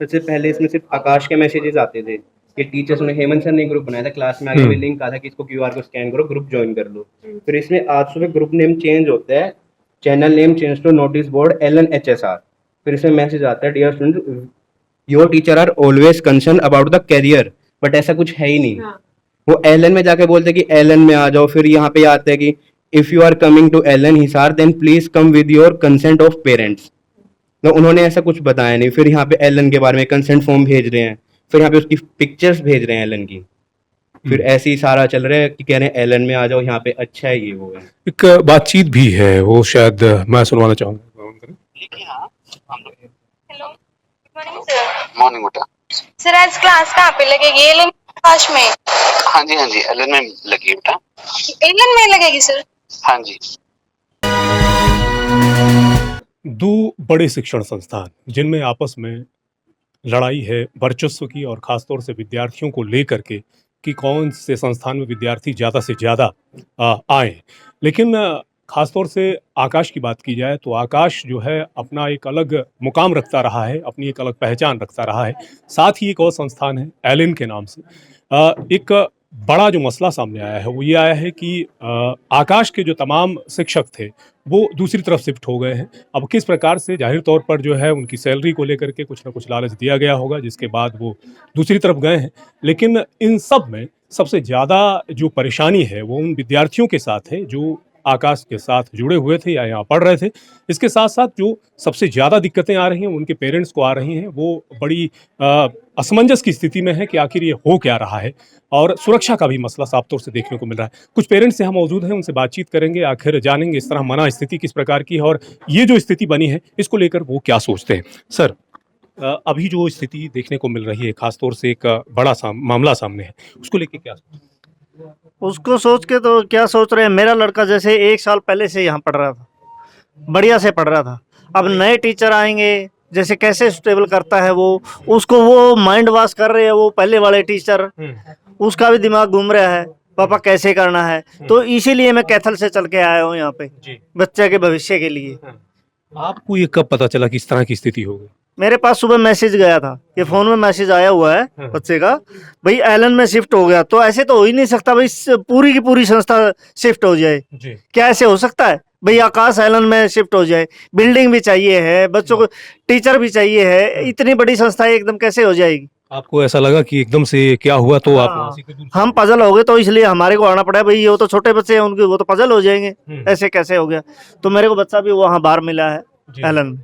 सबसे पहले इसमें सिर्फ आकाश के मैसेजेस आते थे कि टीचर्स ने, हेमंत सर ने ग्रुप बनाया था, क्लास में आगे भी लिंक आता था कि इसको क्यूआर को स्कैन करो, ग्रुप ज्वाइन कर लो। फिर इसमें आज सुबह ग्रुप नेम चेंज होता है, channel name change to notice board LNHSR। फिर इसमें मैसेज आता है, dear student your teacher are always concern about the career, but ऐसा कुछ है ही नहीं। वो LN में जाके बोलते कि LN में आ जाओ, फिर यहाँ पे आते हैं कि if you are coming to LN Hisar then please come with your consent of parents. तो उन्होंने ऐसा कुछ बताया नहीं। फिर यहाँ पे LN के बारे में कंसेंट फॉर्म भेज रहे हैं, फिर यहाँ पे उसकी पिक्चर्स भेज रहे हैं LN की। फिर ऐसे ही सारा चल रहा है कि कह रहे हैं LN में आ जाओ, यहाँ पे अच्छा है, ये वो है। एक बातचीत भी है, वो शायद मैं सुनवाना चाहूंगा। Hello, good morning sir. Morning बेटा। सर आज क्लास कहाँ पे लगेगी? एलन आकाश में? हाँ जी एलन में लगी है बेटा। एलन में लगेगी सर? हाँ जी। दो बड़े शिक्षण संस्थान जिनमें आपस में लड़ाई है वर्चस्व की, और ख़ासतौर से विद्यार्थियों को लेकर के कि कौन से संस्थान में विद्यार्थी ज़्यादा से ज़्यादा आए। लेकिन ख़ासतौर से आकाश की बात की जाए तो आकाश जो है अपना एक अलग मुकाम रखता रहा है, अपनी एक अलग पहचान रखता रहा है। साथ ही एक और संस्थान है एलन के नाम से। एक बड़ा जो मसला सामने आया है वो ये आया है कि आकाश के जो तमाम शिक्षक थे वो दूसरी तरफ शिफ्ट हो गए हैं। अब किस प्रकार से, जाहिर तौर पर जो है उनकी सैलरी को लेकर के कुछ ना कुछ लालच दिया गया होगा, जिसके बाद वो दूसरी तरफ गए हैं। लेकिन इन सब में सबसे ज़्यादा जो परेशानी है वो उन विद्यार्थियों के साथ है जो आकाश के साथ जुड़े हुए थे या यहाँ पढ़ रहे थे। इसके साथ साथ जो सबसे ज़्यादा दिक्कतें आ रही हैं उनके पेरेंट्स को आ रही हैं, वो बड़ी असमंजस की स्थिति में है कि आखिर ये हो क्या रहा है। और सुरक्षा का भी मसला साफ तौर से देखने को मिल रहा है। कुछ पेरेंट्स से हम मौजूद हैं, उनसे बातचीत करेंगे, आखिर जानेंगे इस तरह मना स्थिति किस प्रकार की है और ये जो स्थिति बनी है इसको लेकर वो क्या सोचते हैं। सर, अभी जो स्थिति देखने को मिल रही है, खासतौर से एक बड़ा मामला सामने है, उसको लेकर क्या सोचते हैं? उसको सोच के तो क्या सोच रहे हैं, मेरा लड़का जैसे 1 साल पहले से यहाँ पढ़ रहा था, बढ़िया से पढ़ रहा था। अब नए टीचर आएंगे, जैसे कैसे स्टेबल करता है वो, उसको वो माइंड वॉश कर रहे हैं वो पहले वाले टीचर, उसका भी दिमाग घूम रहा है पापा कैसे करना है। तो इसीलिए मैं कैथल से चल के आया हूँ यहाँ पे बच्चे के भविष्य के लिए। आपको ये कब पता चला कि इस तरह की स्थिति हो गई? मेरे पास सुबह मैसेज गया था, ये फोन में मैसेज आया हुआ है बच्चे का, भाई एलन में शिफ्ट हो गया। तो ऐसे तो हो ही नहीं सकता भाई पूरी की पूरी संस्था शिफ्ट हो जाए, क्या ऐसे हो सकता है भाई आकाश एलन में शिफ्ट हो जाए? बिल्डिंग भी चाहिए है, बच्चों को टीचर भी चाहिए है, इतनी बड़ी संस्था एकदम कैसे हो जाएगी? आपको ऐसा लगा कि एकदम से क्या हुआ तो आप वहाँ से हम पजल हो गए, तो इसलिए हमारे को आना पड़ा भाई, वो तो छोटे बच्चे हैं उनके, वो तो पजल हो जाएंगे ऐसे कैसे हो गया। तो मेरे को बच्चा भी वहाँ बाहर मिला है एलन में।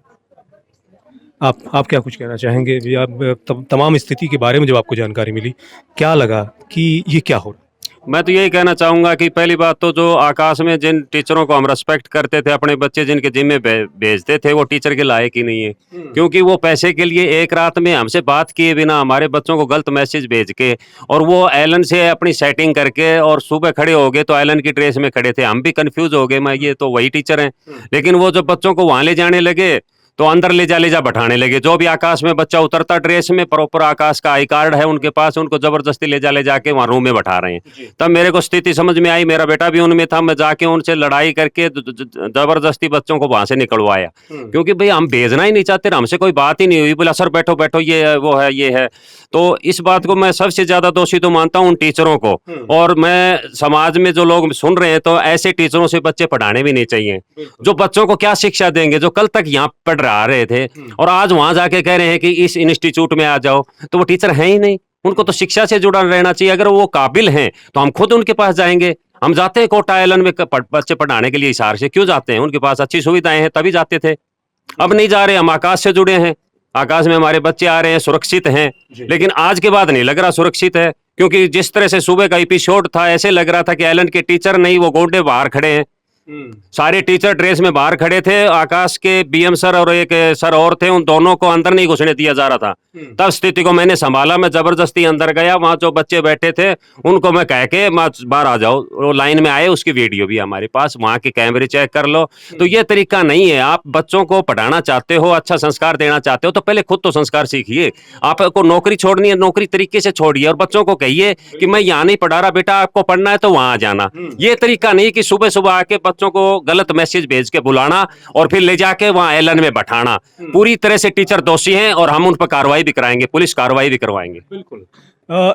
आप क्या कुछ कहना चाहेंगे? आप तमाम स्थिति के बारे में जब आपको जानकारी मिली, क्या लगा कि ये क्या हो रहा? मैं तो यही कहना चाहूँगा कि पहली बात तो जो आकाश में जिन टीचरों को हम रेस्पेक्ट करते थे, अपने बच्चे जिनके जिम्मे भेजते थे, वो टीचर के लायक ही नहीं है। क्योंकि वो पैसे के लिए एक रात में हमसे बात किए बिना हमारे बच्चों को गलत मैसेज भेज के, और वो एलन से अपनी सेटिंग करके, और सुबह खड़े हो गए तो एलन की ड्रेस में खड़े थे। हम भी कन्फ्यूज हो गए, मैं ये तो वही टीचर हैं। लेकिन वो जब बच्चों को वहाँ ले जाने लगे तो अंदर ले जा बैठाने लगे। जो भी आकाश में बच्चा उतरता ड्रेस में, प्रॉपर आकाश का आई कार्ड है उनके पास, उनको जबरदस्ती ले जाके वहाँ रूम में बैठा रहे हैं। तब मेरे को स्थिति समझ में आई, मेरा बेटा भी उनमें था, मैं जाके उनसे लड़ाई करके जबरदस्ती बच्चों को वहां से निकलवाया। क्योंकि भाई हम भेजना ही नहीं चाहते, हमसे कोई बात ही नहीं हुई, बोला सर बैठो बैठो, ये है वो है ये है। तो इस बात को मैं सबसे ज्यादा दोषी तो मानता हूँ उन टीचरों को। और मैं समाज में जो लोग सुन रहे हैं, तो ऐसे टीचरों से बच्चे पढ़ाने भी नहीं चाहिए, जो बच्चों को क्या शिक्षा देंगे, जो कल तक यहाँ पढ़ आ रहे थे और आज वहां जाके कह रहे हैं कि इस इंस्टीट्यूट में आ जाओ। तो वो टीचर है ही नहीं, उनको तो शिक्षा से जुड़ा रहना चाहिए। अगर वो काबिल हैं तो हम खुद उनके पास जाएंगे। हम जाते हैं कोटा एलन में बच्चे पढ़ाने के लिए, हिसार से क्यों जाते हैं? उनके पास अच्छी सुविधाएं हैं तभी जाते थे। अब नहीं जा रहे, हम आकाश से जुड़े हैं, आकाश में हमारे बच्चे आ रहे हैं, सुरक्षित हैं। लेकिन आज के बाद नहीं लग रहा सुरक्षित है, क्योंकि जिस तरह से सुबह का एपिसोड था, ऐसे लग रहा था कि एलन के टीचर नहीं, वो गोंडे बाहर खड़े हैं। सारे टीचर ड्रेस में बाहर खड़े थे। आकाश के BM सर और एक सर और थे, उन दोनों को अंदर नहीं घुसने दिया जा रहा था। तब स्थिति को मैंने संभाला, मैं जबरदस्ती अंदर गया। वहां जो बच्चे बैठे थे उनको मैं कह के बाहर आ जाओ, वो लाइन में आए। उसकी वीडियो भी हमारे पास, वहां के कैमरे चेक कर लो। तो ये तरीका नहीं है। आप बच्चों को पढ़ाना चाहते हो, अच्छा संस्कार देना चाहते हो, तो पहले खुद तो संस्कार सीखिए। आपको नौकरी छोड़नी है, नौकरी तरीके से छोड़िए, और बच्चों को कहिए कि मैं यहाँ नहीं पढ़ा रहा बेटा, आपको पढ़ना है तो वहां आ जाना। ये तरीका नहीं कि सुबह सुबह आके बच्चों को गलत मैसेज भेज के बुलाना और फिर ले जाके वहाँ एलन में बैठाना, पूरी तरह से टीचर दोषी हैं और हम उन पर कार्रवाई भी कराएंगे, पुलिस कार्रवाई भी करवाएंगे। बिल्कुल।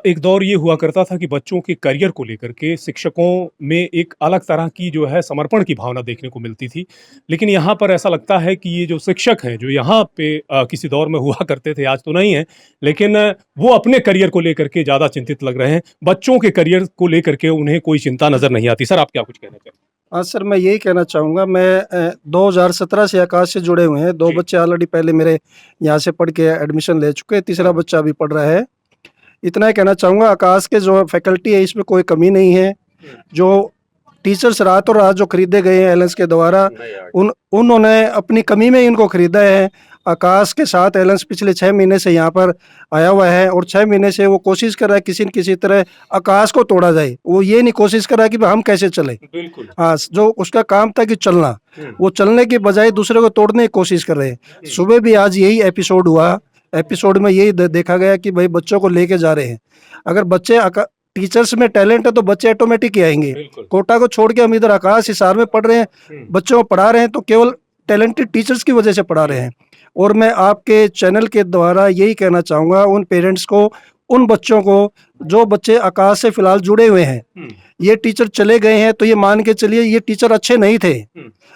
एक दौर ये हुआ करता था कि बच्चों के करियर को लेकर के शिक्षकों में एक अलग तरह की जो है समर्पण की भावना देखने को मिलती थी। लेकिन यहाँ पर ऐसा लगता है कि ये जो शिक्षक हैं, जो यहाँ पे किसी दौर में हुआ करते थे, आज तो नहीं हैं, लेकिन वो अपने करियर को लेकर के ज़्यादा चिंतित लग रहे हैं। बच्चों के करियर को लेकर के उन्हें कोई चिंता नज़र नहीं आती। सर, आप क्या कुछ कहना चाहेंगे? हाँ सर, मैं यही कहना चाहूँगा। मैं 2017 से आकाश से जुड़े हुए हैं। 2 जी। बच्चे ऑलरेडी पहले मेरे यहाँ से पढ़ के एडमिशन ले चुके हैं, तीसरा बच्चा अभी पढ़ रहा है। इतना ही कहना चाहूँगा, आकाश के जो फैकल्टी है इसमें कोई कमी नहीं है। जो टीचर्स रातों रात जो खरीदे गए हैं एलेंस के द्वारा, उन्होंने अपनी कमी में इनको खरीदा है। आकाश के साथ एलेंस पिछले 6 महीने से यहाँ पर आया हुआ है और 6 महीने से वो कोशिश कर रहा है किसी न किसी तरह आकाश को तोड़ा जाए। वो ये नहीं कोशिश कर रहा है कि भाई हम कैसे चले। बिल्कुल। हाँ, जो उसका काम था कि चलना, वो चलने की बजाय दूसरे को तोड़ने की कोशिश कर रहे हैं। सुबह भी आज यही एपिसोड हुआ। एपिसोड में यही देखा गया कि भाई बच्चों को लेके जा रहे हैं। अगर बच्चे टीचर्स में टैलेंट है तो बच्चे ऑटोमेटिक ही आएंगे। बिल्कुल। कोटा को छोड़ के हम इधर आकाश हिसार में पढ़ रहे हैं, बच्चों को पढ़ा रहे हैं तो केवल टैलेंटेड टीचर्स की वजह से पढ़ा रहे हैं। और मैं आपके चैनल के द्वारा यही कहना चाहूँगा उन पेरेंट्स को, उन बच्चों को जो बच्चे आकाश से फिलहाल जुड़े हुए हैं, ये टीचर चले गए हैं तो ये मान के चलिए ये टीचर अच्छे नहीं थे,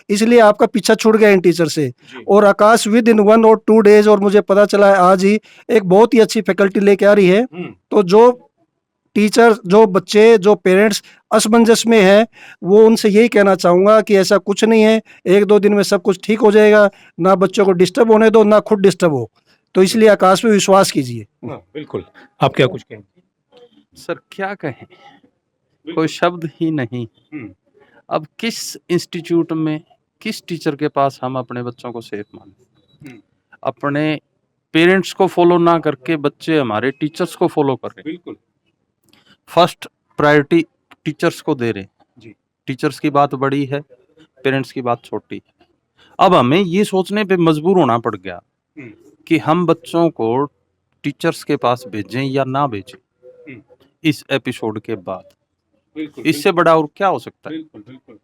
इसलिए आपका पीछा छूट गया इन टीचर से। और आकाश विद इन 1 और 2 डेज, और मुझे पता चला है आज ही, एक बहुत ही अच्छी फैकल्टी लेके आ रही है। तो जो टीचर, जो बच्चे, जो पेरेंट्स असमंजस में है, वो उनसे यही कहना चाहूँगा कि ऐसा कुछ नहीं है, 1-2 दिन में सब कुछ ठीक हो जाएगा। ना बच्चों को डिस्टर्ब होने दो, ना खुद डिस्टर्ब हो। तो इसलिए आकाश पे विश्वास कीजिए। हाँ, बिल्कुल। आप क्या कुछ कहेंगे? सर क्या कहें, कोई शब्द ही नहीं। अब किस इंस्टीट्यूट में, किस टीचर के पास हम अपने बच्चों को सेफ माने? अपने पेरेंट्स को फॉलो ना करके बच्चे हमारे टीचर्स को फॉलो कर रहे हैं। बिल्कुल। फर्स्ट प्रायोरिटी टीचर्स को दे रहे हैं जी। टीचर्स की बात बड़ी है, पेरेंट्स की बात छोटी है। अब हमें ये सोचने पे मजबूर होना पड़ गया कि हम बच्चों को टीचर्स के पास भेजें या ना भेजें इस एपिसोड के बाद। बिल्कुल। इससे बड़ा और क्या हो सकता है? बिल्कुल, बिल्कुल।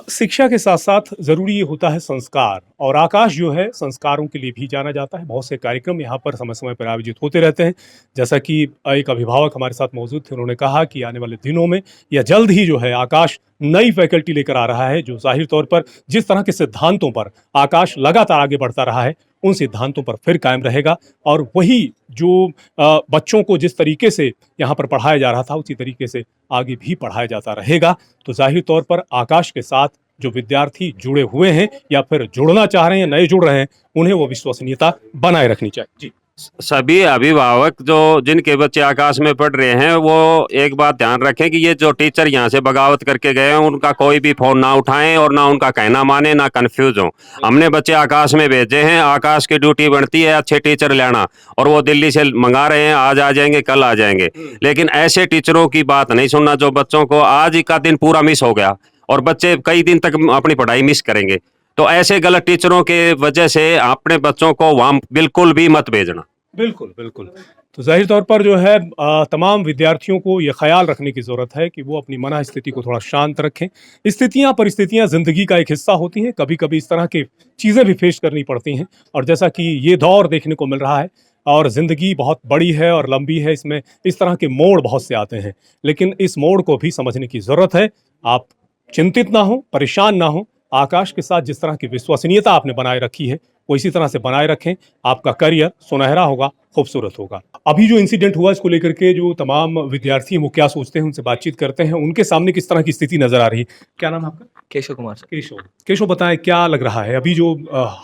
शिक्षा के साथ साथ ज़रूरी ये होता है संस्कार, और आकाश जो है संस्कारों के लिए भी जाना जाता है। बहुत से कार्यक्रम यहाँ पर समय समय पर आयोजित होते रहते हैं। जैसा कि एक अभिभावक हमारे साथ मौजूद थे, उन्होंने कहा कि आने वाले दिनों में या जल्द ही जो है आकाश नई फैकल्टी लेकर आ रहा है, जो ज़ाहिर तौर पर जिस तरह के सिद्धांतों पर आकाश लगातार आगे बढ़ता रहा है, उन सिद्धांतों पर फिर कायम रहेगा। और वही जो बच्चों को जिस तरीके से यहाँ पर पढ़ाया जा रहा था, उसी तरीके से आगे भी पढ़ाया जाता रहेगा। तो जाहिर तौर पर आकाश के साथ जो विद्यार्थी जुड़े हुए हैं या फिर जुड़ना चाह रहे हैं, नए जुड़ रहे हैं, उन्हें वो विश्वसनीयता बनाए रखनी चाहिए। जी। सभी अभिभावक जो जिनके बच्चे आकाश में पढ़ रहे हैं, वो एक बात ध्यान रखें कि ये जो टीचर यहाँ से बगावत करके गए हैं, उनका कोई भी फोन ना उठाएं और ना उनका कहना माने, ना कंफ्यूज हो। हमने बच्चे आकाश में भेजे हैं, आकाश की ड्यूटी बनती है अच्छे टीचर लाना, और वो दिल्ली से मंगा रहे हैं, आज आ जाएंगे, कल आ जाएंगे। लेकिन ऐसे टीचरों की बात नहीं सुनना जो बच्चों को आज का दिन पूरा मिस हो गया और बच्चे कई दिन तक अपनी पढ़ाई मिस करेंगे। तो ऐसे गलत टीचरों के वजह से अपने बच्चों को वहाँ बिल्कुल भी मत भेजना। बिल्कुल, बिल्कुल। तो ज़ाहिर तौर पर जो है तमाम विद्यार्थियों को ये ख्याल रखने की ज़रूरत है कि वो अपनी मन स्थिति को थोड़ा शांत रखें। स्थितियाँ, परिस्थितियाँ ज़िंदगी का एक हिस्सा होती हैं, कभी-कभी इस तरह की चीज़ें भी फेस करनी पड़ती हैं। और जैसा कि ये दौर देखने को मिल रहा है, और ज़िंदगी बहुत बड़ी है और लंबी है, इसमें इस तरह के मोड़ बहुत से आते हैं, लेकिन इस मोड़ को भी समझने की ज़रूरत है। आप चिंतित ना हो, परेशान ना हो। आकाश के साथ जिस तरह की विश्वसनीयता आपने बनाए रखी है, वो इसी तरह से बनाए रखें। आपका करियर सुनहरा होगा, खूबसूरत होगा। अभी जो इंसिडेंट हुआ, इसको लेकर के जो तमाम विद्यार्थी वो क्या सोचते हैं, उनसे बातचीत करते हैं। उनके सामने किस तरह की स्थिति नजर आ रही है? क्या नाम है आपका? केशव कुमार सर। केशव, बताएं क्या लग रहा है अभी जो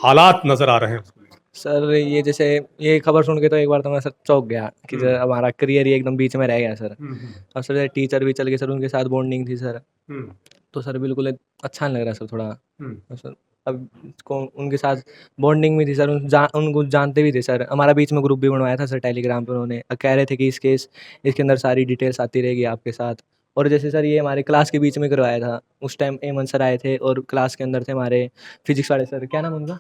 हालात नजर आ रहे हैं? सर ये जैसे ये खबर सुन के तो एक बार तो मैं सर चौंक गया कि सर हमारा करियर ही एकदम बीच में रह गया सर। और सर टीचर भी चल गए सर, उनके साथ बॉन्डिंग थी सर। तो सर बिल्कुल अच्छा नहीं लग रहा सर थोड़ा। और सर अब उनके साथ बॉन्डिंग भी थी सर, उनको जानते भी थे सर। हमारा बीच में ग्रुप भी बनवाया था सर टेलीग्राम पे। उन्होंने कह रहे थे कि इसके अंदर सारी डिटेल्स आती रहेगी आपके साथ। और जैसे सर ये हमारे क्लास के बीच में करवाया था, उस टाइम एमन सर आए थे और क्लास के अंदर थे हमारे फिजिक्स वाले सर, क्या नाम उनका,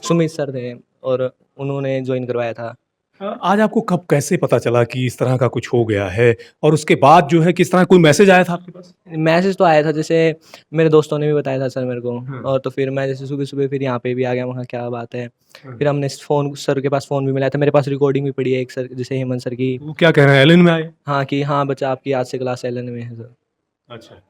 सुमित सर थे, और उन्होंने ज्वाइन करवाया था। आज आपको कब कैसे पता चला कि इस तरह का कुछ हो गया है और उसके बाद जो है किस तरह कोई मैसेज आया था आपके पास? मैसेज तो आया था, जैसे मेरे दोस्तों ने भी बताया था सर मेरे को। हाँ। और तो फिर मैं जैसे सुबह-सुबह फिर यहाँ पे भी आ गया, वहाँ क्या बात है। हाँ। फिर हमने फ़ोन सर के पास फ़ोन भी मिलाया था, मेरे पास रिकॉर्डिंग भी पड़ी है एक सर जैसे हेमंत सर की। वो क्या कह रहे हैं, एलन में आए? हाँ, कि हाँ, बच्चा आपकी आज से क्लास एलन में है सर। अच्छा,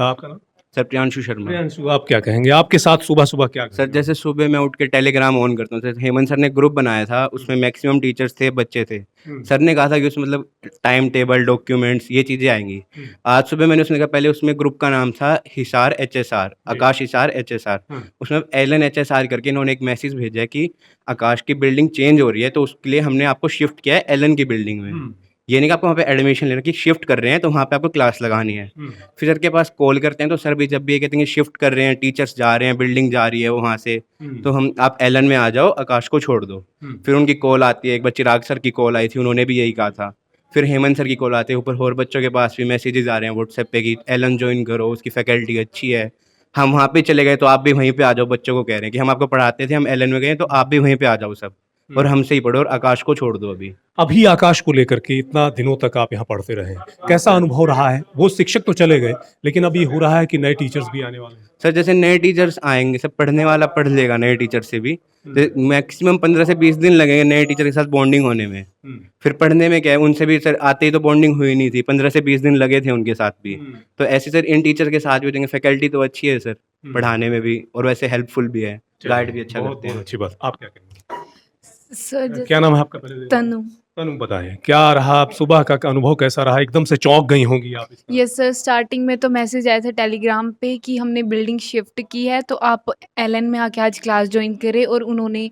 आपका नाम? सर प्रियांशु शर्मा। प्रियांशु, आप क्या कहेंगे? आपके साथ सुबह-सुबह क्या सर घटना जैसे सुबह मैं उठ के टेलीग्राम ऑन करता हूँ, सर हेमंत सर ने ग्रुप बनाया था, उसमें मैक्सिमम टीचर्स थे, बच्चे थे। हुई? सर ने कहा था कि उसमें मतलब टाइम टेबल, डॉक्यूमेंट्स ये चीज़ें आएँगी। हुँ। आज सुबह मैंने उसने कहा, पहले उसमें ग्रुप का नाम था हिसार एचएसआर, जी। आकाश हिसार एचएसआर। हाँ। उसमें एलन एचएसआर करके इन्होंने एक मैसेज भेजा है कि आकाश की बिल्डिंग चेंज हो रही है, तो उसके लिए हमने आपको शिफ्ट किया है एलन की बिल्डिंग में। हुँ, ये नहीं कि आपको वहाँ पे एडमिशन लेना, कि शिफ्ट कर रहे हैं तो वहाँ पे आपको क्लास लगानी है। हुँ, फिर सर के पास कॉल करते हैं तो सर भी जब भी ये कहते हैं कि शिफ्ट कर रहे हैं, टीचर्स जा रहे हैं, बिल्डिंग जा रही है वहाँ से, हुँ, तो हम आप एलन में आ जाओ, आकाश को छोड़ दो। हुँ, फिर उनकी कॉल आती है, एक बार चिराग सर की कॉल आई थी, उन्होंने भी यही कहा था। फिर हेमंत सर की कॉल आती है, ऊपर और बच्चों के पास भी मैसेजेस आ रहे हैं व्हाट्सएप पे कि एलन जॉइन करो, उसकी फैकल्टी अच्छी है। हम वहाँ पे चले गए तो आप भी वहीं पे आ जाओ, बच्चों को कह रहे हैं कि हम आपको पढ़ाते थे, हम एलन में गए तो आप भी वहीं पे आ जाओ सब, और हमसे ही पढ़ो और आकाश को छोड़ दो अभी। अभी आकाश को लेकर के इतना दिनों तक आप यहाँ पढ़ते रहे, कैसा अनुभव रहा है? वो शिक्षक तो चले गए, लेकिन अब ये हो रहा है कि नए टीचर्स भी आने वाले हैं। सर जैसे नए टीचर्स आएँगे, सब पढ़ने वाला पढ़ लेगा नए टीचर से भी। तो मैक्सिमम 15 से 20 दिन लगेंगे नए टीचर के साथ बॉन्डिंग होने में। फिर पढ़ने में क्या है, उनसे भी सर आते ही तो बॉन्डिंग हुई नहीं थी, 15 से 20 दिन लगे थे उनके साथ भी। तो ऐसे सर इन टीचर के साथ भी देंगे, फैकल्टी तो अच्छी है सर, पढ़ाने में भी, और वैसे हेल्पफुल भी है, गाइड भी अच्छा बहुत करते बहुत हैं। अच्छी बात। आप क्या कहेंगे? सर क्या नाम है आपका पहले? तनु। तनु, बताएं क्या रहा, आप सुबह का अनुभव कैसा रहा? एकदम से चौंक गई होंगी आप इस तरह। यस सर, स्टार्टिंग में तो मैसेज आया था टेलीग्राम पे कि हमने बिल्डिंग शिफ्ट की है, तो आप एलन में आके आज क्लास ज्वाइन करें। और उन्होंने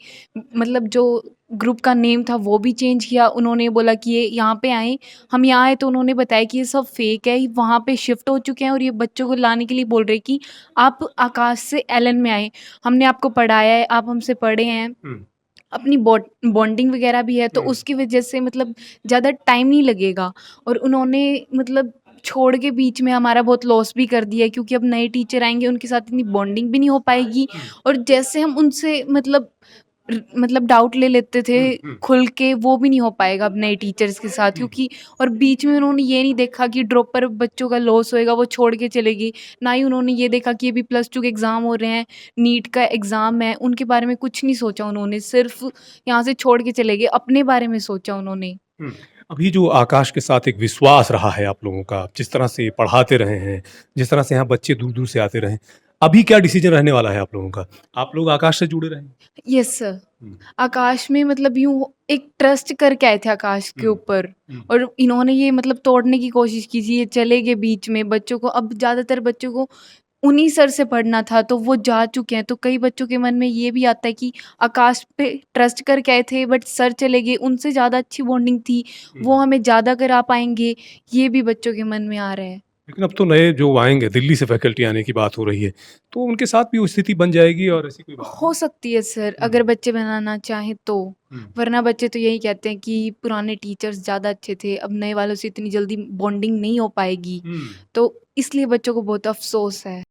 मतलब जो ग्रुप का नेम था वो भी चेंज किया। उन्होंने बोला कि ये यहाँ पे आएँ, हम यहाँ आए तो उन्होंने बताया कि ये सब फेक है, वहाँ पे शिफ्ट हो चुके हैं और ये बच्चों को लाने के लिए बोल रहे कि आप आकाश से एलन में आएँ। हमने आपको पढ़ाया है, आप हमसे पढ़े हैं, हुँ, अपनी बॉन्डिंग वगैरह भी है, तो हुँ। उसकी वजह से मतलब ज़्यादा टाइम नहीं लगेगा। और उन्होंने मतलब छोड़ के बीच में हमारा बहुत लॉस भी कर दिया है, क्योंकि अब नए टीचर आएँगे, उनके साथ इतनी बॉन्डिंग भी नहीं हो पाएगी। और जैसे हम उनसे मतलब डाउट ले लेते थे खुल के, वो भी नहीं हो पाएगा अब नए टीचर्स के साथ, क्योंकि और बीच में उन्होंने ये नहीं देखा कि ड्रॉपर बच्चों का लॉस होएगा, वो छोड़ के चलेगी। ना ही उन्होंने ये देखा कि अभी +2 के एग्ज़ाम हो रहे हैं, नीट का एग्ज़ाम है, उनके बारे में कुछ नहीं सोचा उन्होंने, सिर्फ़ यहाँ से छोड़ के चले गए, अपने बारे में सोचा उन्होंने। हुँ। अभी जो आकाश के साथ एक विश्वास रहा है आप लोगों का, जिस तरह से पढ़ाते रहे हैं, जिस तरह से यहाँ बच्चे दूर-दूर से आते रहे हैं, अभी क्या डिसीज़न रहने वाला है आप लोगों का? आप लोग आकाश से जुड़े रहेंगे? Yes sir. हुँ। आकाश में मतलब यूँ एक ट्रस्ट करके आए थे आकाश के हुँ, ऊपर, हुँ। और इन्होंने ये मतलब तोड़ने की कोशिश की थी, ये चले गए बीच में बच्चों को। अब ज़्यादातर बच्चों को उन्हीं सर से पढ़ना था, तो वो जा चुके हैं। तो कई बच्चों के मन में ये भी आता है कि आकाश पे ट्रस्ट करके आए थे, बट सर चले गए, उनसे ज़्यादा अच्छी बॉन्डिंग थी, वो हमें ज़्यादा करा पाएँगे, ये भी बच्चों के मन में आ रहा है। लेकिन अब तो नए जो आएँगे, दिल्ली से फैकल्टी आने की बात हो रही है, तो उनके साथ भी वो स्थिति बन जाएगी और ऐसी कोई बात? हो सकती है सर, अगर बच्चे बनाना चाहें तो। हुँ। वरना बच्चे तो यही कहते हैं कि पुराने टीचर्स ज़्यादा अच्छे थे, अब नए वालों से इतनी जल्दी बॉन्डिंग नहीं हो पाएगी। हुँ। तो इसलिए बच्चों को बहुत अफ़सोस है।